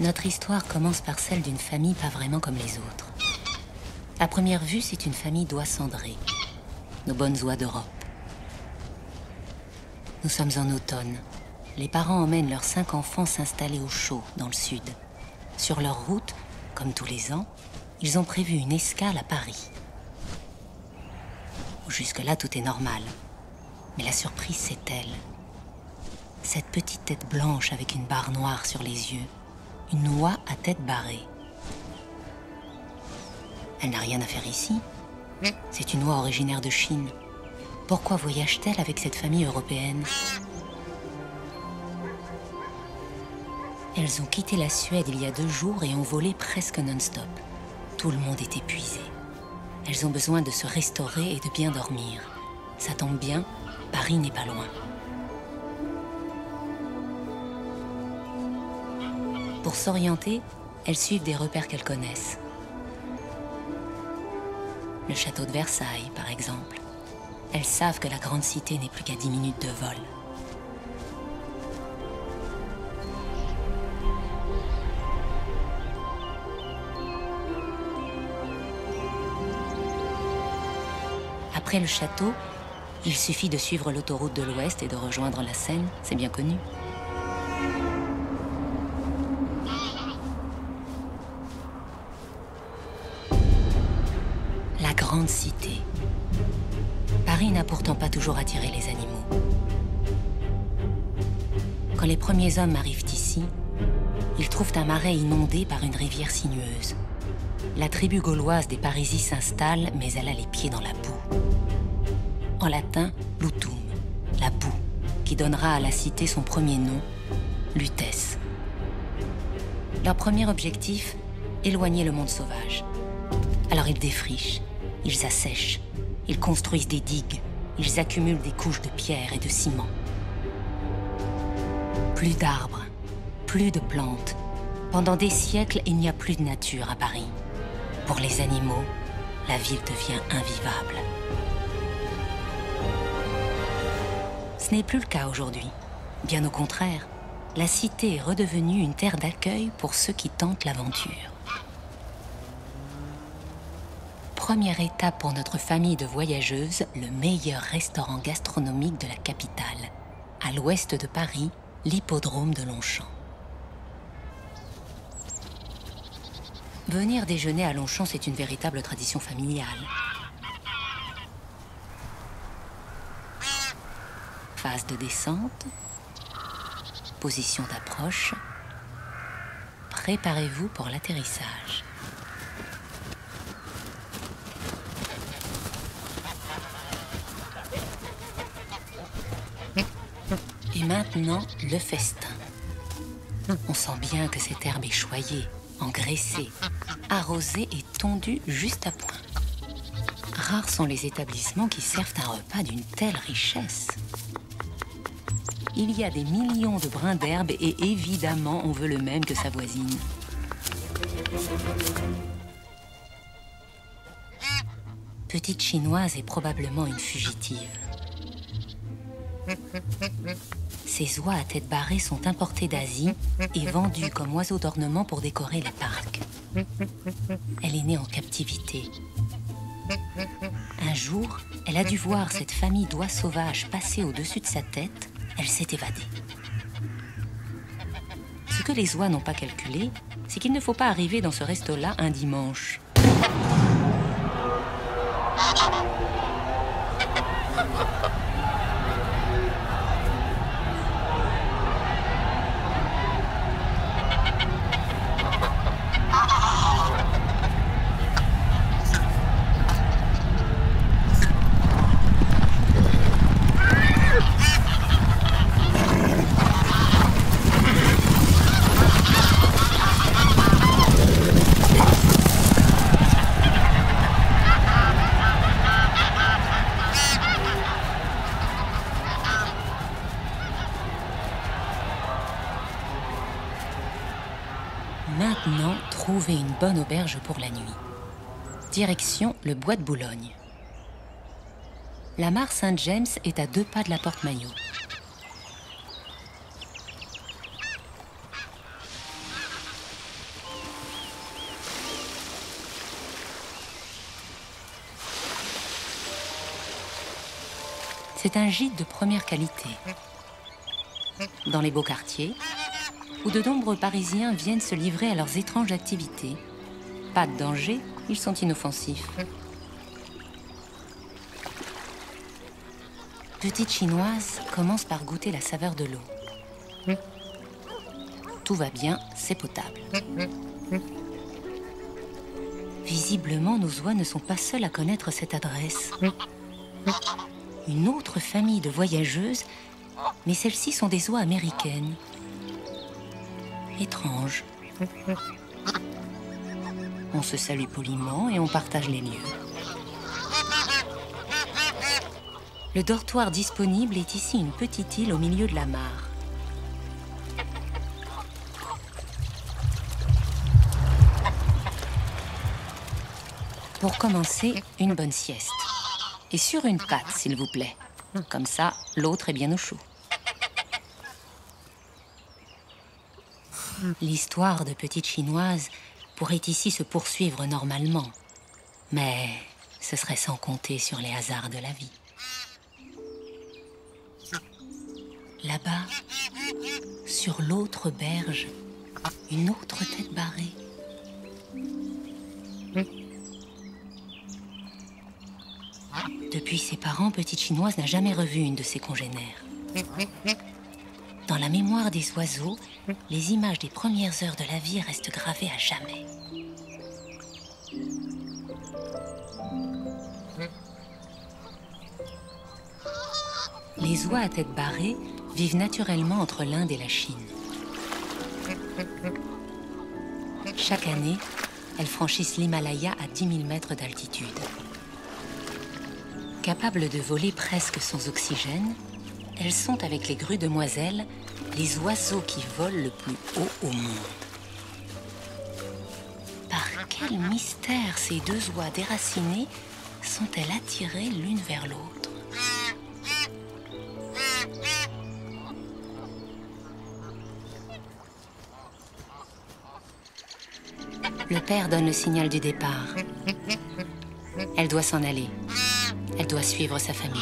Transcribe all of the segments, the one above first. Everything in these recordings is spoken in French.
Notre histoire commence par celle d'une famille pas vraiment comme les autres. À première vue, c'est une famille d'oies cendrées, nos bonnes oies d'Europe. Nous sommes en automne. Les parents emmènent leurs 5 enfants s'installer au chaud, dans le sud. Sur leur route, comme tous les ans, ils ont prévu une escale à Paris. Jusque-là, tout est normal. Mais la surprise, c'est elle. Cette petite tête blanche avec une barre noire sur les yeux. Une oie à tête barrée. Elle n'a rien à faire ici. C'est une oie originaire de Chine. Pourquoi voyage-t-elle avec cette famille européenne? Elles ont quitté la Suède il y a 2 jours et ont volé presque non-stop. Tout le monde est épuisé. Elles ont besoin de se restaurer et de bien dormir. Ça tombe bien, Paris n'est pas loin. Pour s'orienter, elles suivent des repères qu'elles connaissent. Le château de Versailles, par exemple. Elles savent que la grande cité n'est plus qu'à 10 minutes de vol. Après le château, il suffit de suivre l'autoroute de l'Ouest et de rejoindre la Seine, c'est bien connu. La grande cité. Paris n'a pourtant pas toujours attiré les animaux. Quand les premiers hommes arrivent ici, ils trouvent un marais inondé par une rivière sinueuse. La tribu gauloise des Parisis s'installe, mais elle a les pieds dans la boue. En latin, lutum, la boue, qui donnera à la cité son premier nom, Lutèce. Leur premier objectif, éloigner le monde sauvage. Alors ils défrichent, ils assèchent, ils construisent des digues, ils accumulent des couches de pierre et de ciment. Plus d'arbres, plus de plantes. Pendant des siècles, il n'y a plus de nature à Paris. Pour les animaux, la ville devient invivable. Ce n'est plus le cas aujourd'hui. Bien au contraire, la cité est redevenue une terre d'accueil pour ceux qui tentent l'aventure. Première étape pour notre famille de voyageuses, le meilleur restaurant gastronomique de la capitale. À l'ouest de Paris, l'hippodrome de Longchamp. Venir déjeuner à Longchamp, c'est une véritable tradition familiale. Phase de descente, position d'approche, préparez-vous pour l'atterrissage. Et maintenant, le festin. On sent bien que cette herbe est choyée, engraissée, arrosée et tondue juste à point. Rares sont les établissements qui servent un repas d'une telle richesse. Il y a des millions de brins d'herbe et évidemment, on veut le même que sa voisine. Petite chinoise est probablement une fugitive. Ces oies à tête barrée sont importées d'Asie et vendues comme oiseaux d'ornement pour décorer les parcs. Elle est née en captivité. Un jour, elle a dû voir cette famille d'oies sauvages passer au-dessus de sa tête. Elle s'est évadée. Ce que les oies n'ont pas calculé, c'est qu'il ne faut pas arriver dans ce resto-là un dimanche. Maintenant, trouvez une bonne auberge pour la nuit. Direction le bois de Boulogne. La mare Saint-James est à 2 pas de la porte Maillot. C'est un gîte de première qualité. Dans les beaux quartiers, où de nombreux Parisiens viennent se livrer à leurs étranges activités. Pas de danger, ils sont inoffensifs. Petite Chinoise commence par goûter la saveur de l'eau. Tout va bien, c'est potable. Visiblement, nos oies ne sont pas seules à connaître cette adresse. Une autre famille de voyageuses, mais celles-ci sont des oies américaines. Étrange. On se salue poliment et on partage les lieux. Le dortoir disponible est ici une petite île au milieu de la mare. Pour commencer, une bonne sieste. Et sur une patte, s'il vous plaît. Comme ça, l'autre est bien au chaud. L'histoire de Petite Chinoise pourrait ici se poursuivre normalement. Mais ce serait sans compter sur les hasards de la vie. Là-bas, sur l'autre berge, une autre tête barrée. Depuis ses parents, Petite Chinoise n'a jamais revu une de ses congénères. Dans la mémoire des oiseaux, les images des premières heures de la vie restent gravées à jamais. Les oies à tête barrée vivent naturellement entre l'Inde et la Chine. Chaque année, elles franchissent l'Himalaya à 10 000 mètres d'altitude. Capables de voler presque sans oxygène, elles sont, avec les grues demoiselles, les oiseaux qui volent le plus haut au monde. Par quel mystère ces deux oies déracinées sont-elles attirées l'une vers l'autre? Le père donne le signal du départ. Elle doit s'en aller. Elle doit suivre sa famille.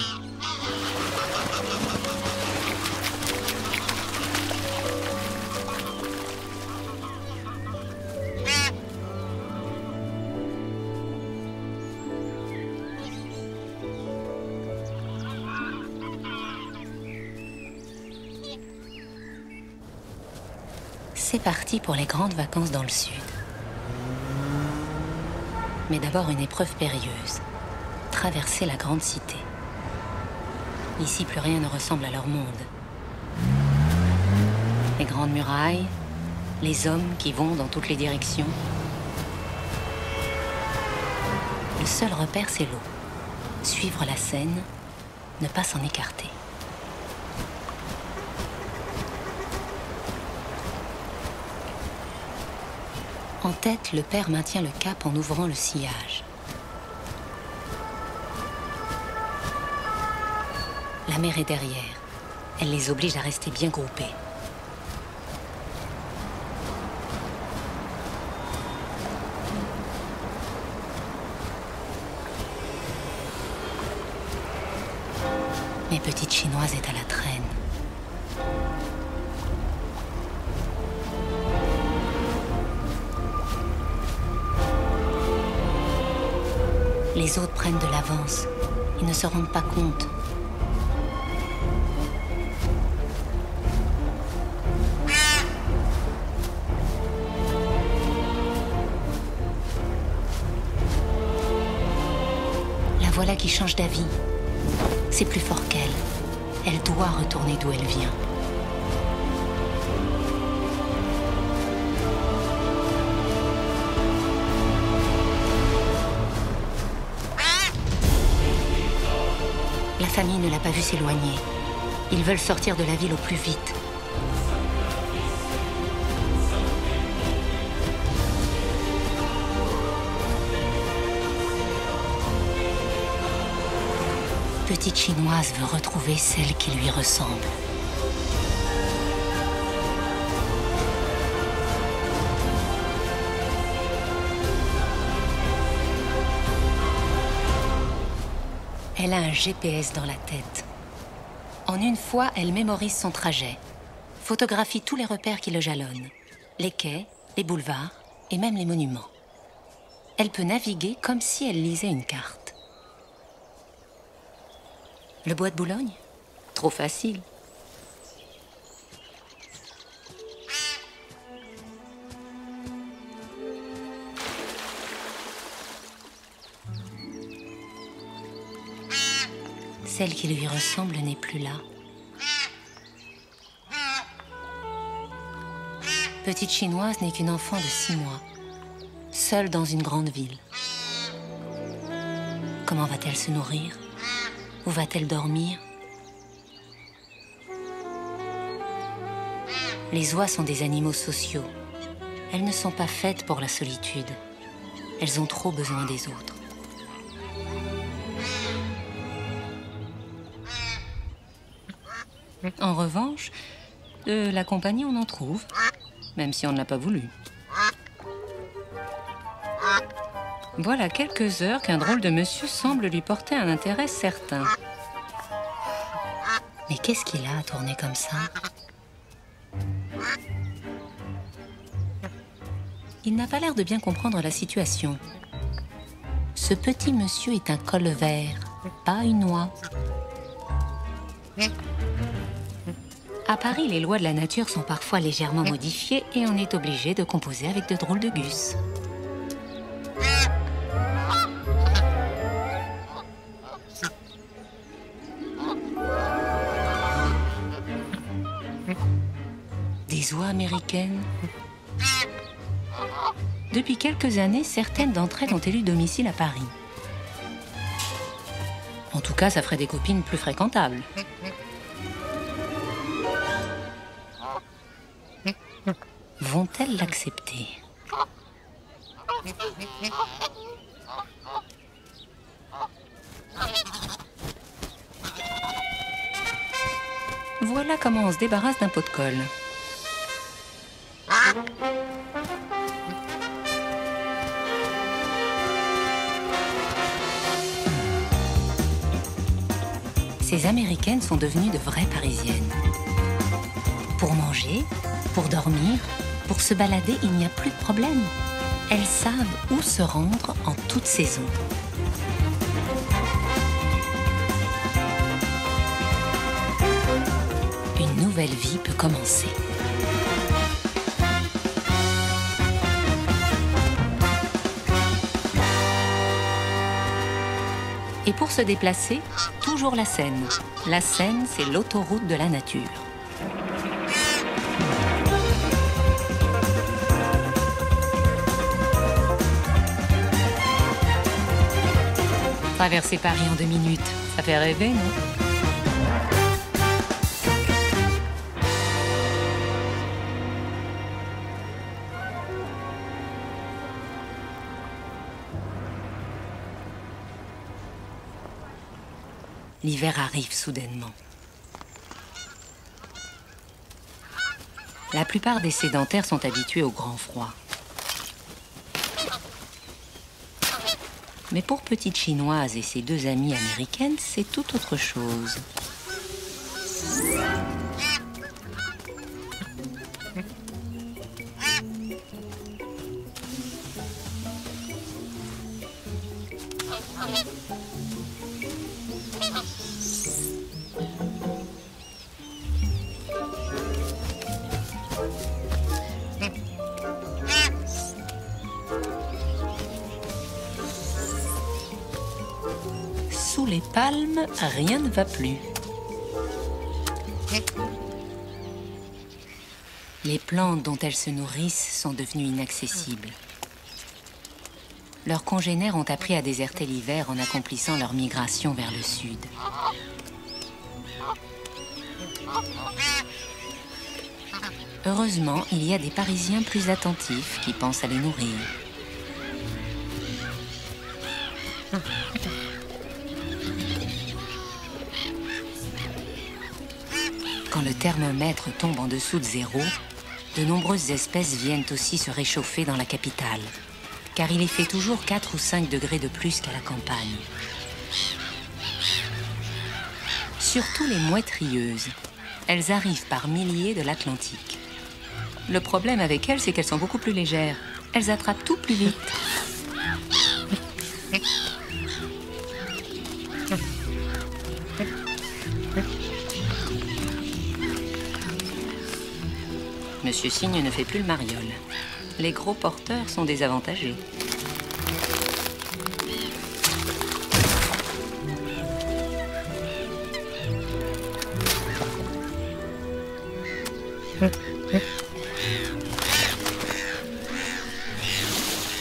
C'est parti pour les grandes vacances dans le sud. Mais d'abord une épreuve périlleuse. Traverser la grande cité. Ici, plus rien ne ressemble à leur monde. Les grandes murailles, les hommes qui vont dans toutes les directions. Le seul repère, c'est l'eau. Suivre la Seine, ne pas s'en écarter. En tête, le père maintient le cap en ouvrant le sillage. La mère est derrière. Elle les oblige à rester bien groupés. Mais Petite Chinoise est à la traîne. Les autres prennent de l'avance. Ils ne se rendent pas compte. La voilà qui change d'avis. C'est plus fort qu'elle. Elle doit retourner d'où elle vient. La famille ne l'a pas vue s'éloigner. Ils veulent sortir de la ville au plus vite. Petite Chinoise veut retrouver celle qui lui ressemble. Elle a un GPS dans la tête. En une fois, elle mémorise son trajet, photographie tous les repères qui le jalonnent, les quais, les boulevards et même les monuments. Elle peut naviguer comme si elle lisait une carte. Le bois de Boulogne? Trop facile. Celle qui lui ressemble n'est plus là. Petite Chinoise n'est qu'une enfant de 6 mois, seule dans une grande ville. Comment va-t-elle se nourrir? Où va-t-elle dormir? Les oies sont des animaux sociaux. Elles ne sont pas faites pour la solitude. Elles ont trop besoin des autres. En revanche, de la compagnie, on en trouve, même si on ne l'a pas voulu. Voilà quelques heures qu'un drôle de monsieur semble lui porter un intérêt certain. Mais qu'est-ce qu'il a à tourner comme ça? Il n'a pas l'air de bien comprendre la situation. Ce petit monsieur est un colvert, pas une oie. À Paris, les lois de la nature sont parfois légèrement modifiées et on est obligé de composer avec de drôles de gus. Des oies américaines. Depuis quelques années, certaines d'entre elles ont élu domicile à Paris. En tout cas, ça ferait des copines plus fréquentables. Vont-elles l'accepter? Voilà comment on se débarrasse d'un pot de colle. Ces Américaines sont devenues de vraies Parisiennes. Pour manger, pour dormir, pour se balader, il n'y a plus de problème. Elles savent où se rendre en toute saison. Une nouvelle vie peut commencer. Et pour se déplacer, toujours la Seine. La Seine, c'est l'autoroute de la nature. Traverser Paris en 2 minutes, ça fait rêver, non? L'hiver arrive soudainement. La plupart des sédentaires sont habitués au grand froid. Mais pour Petite Chinoise et ses 2 amies américaines, c'est tout autre chose. Sous les palmes, rien ne va plus. Les plantes dont elles se nourrissent sont devenues inaccessibles. Leurs congénères ont appris à déserter l'hiver en accomplissant leur migration vers le sud. Heureusement, il y a des Parisiens plus attentifs qui pensent à les nourrir. Quand le thermomètre tombe en dessous de 0, de nombreuses espèces viennent aussi se réchauffer dans la capitale, car il y fait toujours 4 ou 5 degrés de plus qu'à la campagne. Surtout les mouettes rieuses. Elles arrivent par milliers de l'Atlantique. Le problème avec elles, c'est qu'elles sont beaucoup plus légères. Elles attrapent tout plus vite. Monsieur Cygne ne fait plus le mariole. Les gros porteurs sont désavantagés.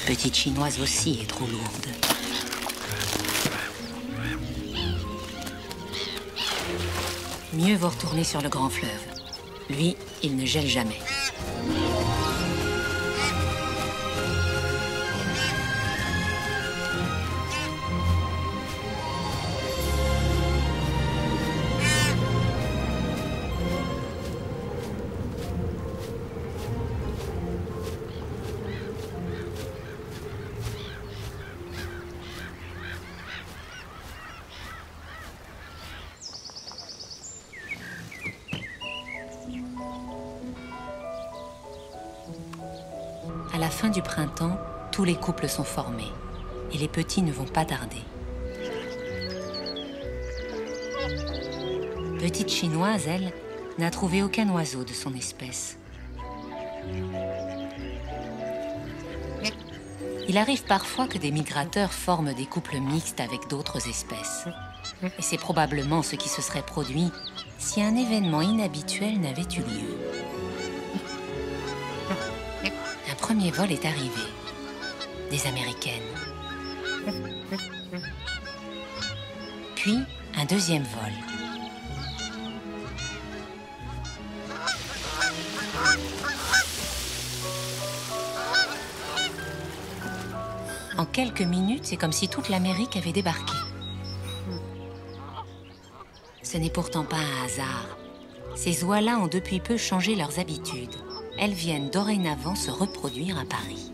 Petite chinoise aussi est trop lourde. Mieux vaut retourner sur le grand fleuve. Lui, il ne gèle jamais. À la fin du printemps, tous les couples sont formés et les petits ne vont pas tarder. Petite chinoise, elle, n'a trouvé aucun oiseau de son espèce. Il arrive parfois que des migrateurs forment des couples mixtes avec d'autres espèces. Et c'est probablement ce qui se serait produit si un événement inhabituel n'avait eu lieu. Un premier vol est arrivé. Des Américaines. Puis, un deuxième vol. En quelques minutes, c'est comme si toute l'Amérique avait débarqué. Ce n'est pourtant pas un hasard. Ces oies-là ont depuis peu changé leurs habitudes. Elles viennent dorénavant se reproduire à Paris.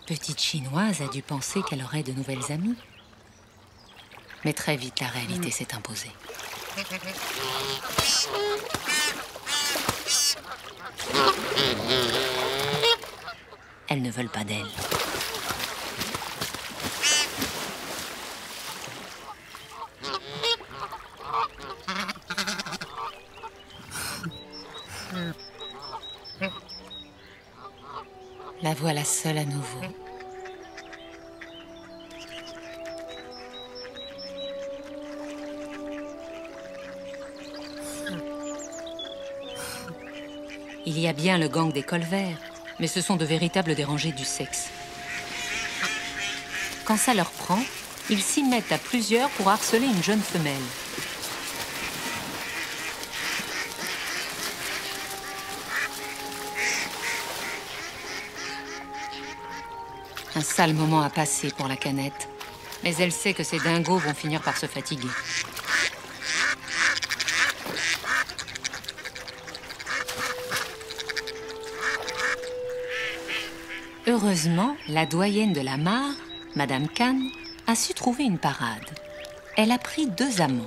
Petite chinoise a dû penser qu'elle aurait de nouvelles amies. Mais très vite, la réalité s'est imposée. Elles ne veulent pas d'elle. La voilà seule à nouveau. Il y a bien le gang des colverts, mais ce sont de véritables dérangés du sexe. Quand ça leur prend, ils s'y mettent à plusieurs pour harceler une jeune femelle. Un sale moment à passer pour la canette, mais elle sait que ces dingos vont finir par se fatiguer. Heureusement, la doyenne de la mare, Madame Khan, a su trouver une parade. Elle a pris 2 amants.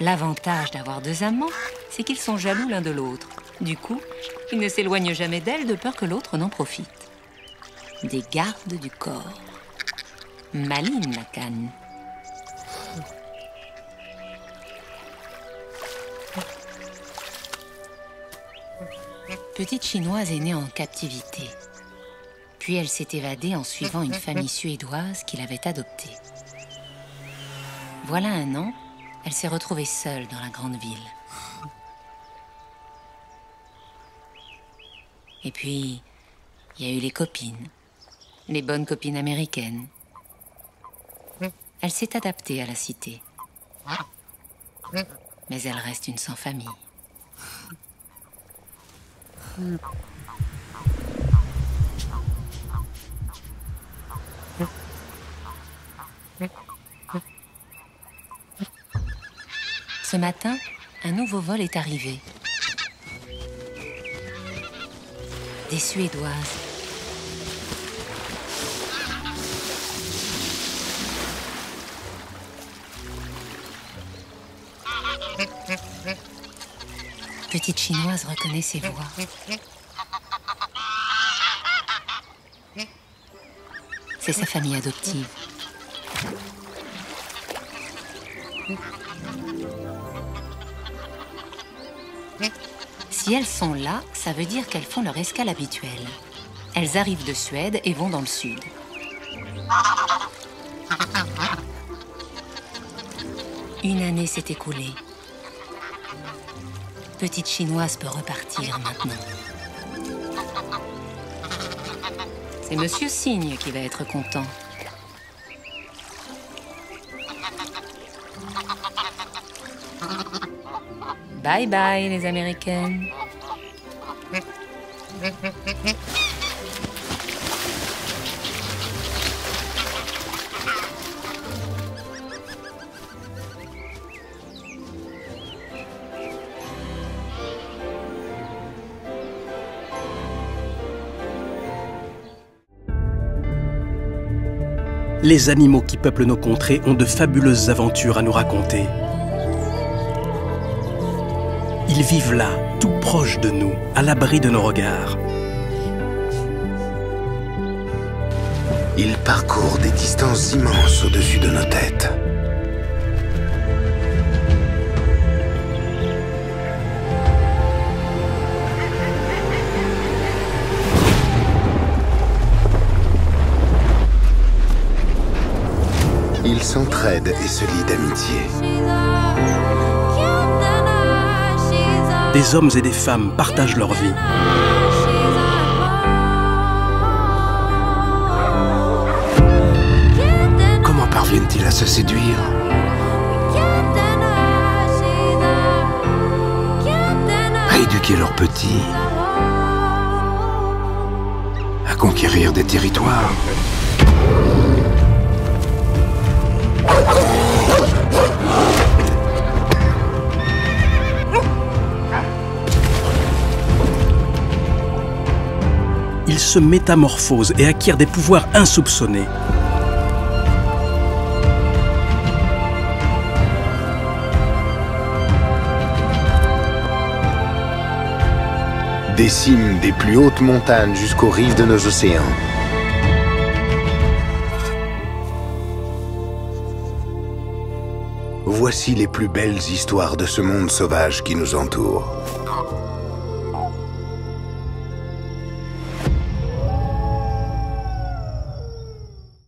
L'avantage d'avoir 2 amants, c'est qu'ils sont jaloux l'un de l'autre. Du coup, ils ne s'éloignent jamais d'elle de peur que l'autre n'en profite. Des gardes du corps. Maline, la Khan. Petite chinoise est née en captivité. Puis elle s'est évadée en suivant une famille suédoise qui l'avait adoptée. Voilà un an, elle s'est retrouvée seule dans la grande ville. Et puis, il y a eu les copines, les bonnes copines américaines. Elle s'est adaptée à la cité. Mais elle reste une sans famille. Ce matin, un nouveau vol est arrivé. Des Suédoises petite chinoise reconnaît ses voix. C'est sa famille adoptive. Si elles sont là, ça veut dire qu'elles font leur escale habituelle. Elles arrivent de Suède et vont dans le sud. Une année s'est écoulée. Petite chinoise peut repartir maintenant. C'est Monsieur Cygne qui va être content. Bye bye les Américaines. Les animaux qui peuplent nos contrées ont de fabuleuses aventures à nous raconter. Ils vivent là, tout proche de nous, à l'abri de nos regards. Ils parcourent des distances immenses au-dessus de nos têtes. Ils s'entraident et se lient d'amitié. Des hommes et des femmes partagent leur vie. Comment parviennent-ils à se séduire? À éduquer leurs petits, à conquérir des territoires. Ils se métamorphosent et acquièrent des pouvoirs insoupçonnés. Des cimes des plus hautes montagnes jusqu'aux rives de nos océans. Voici les plus belles histoires de ce monde sauvage qui nous entoure.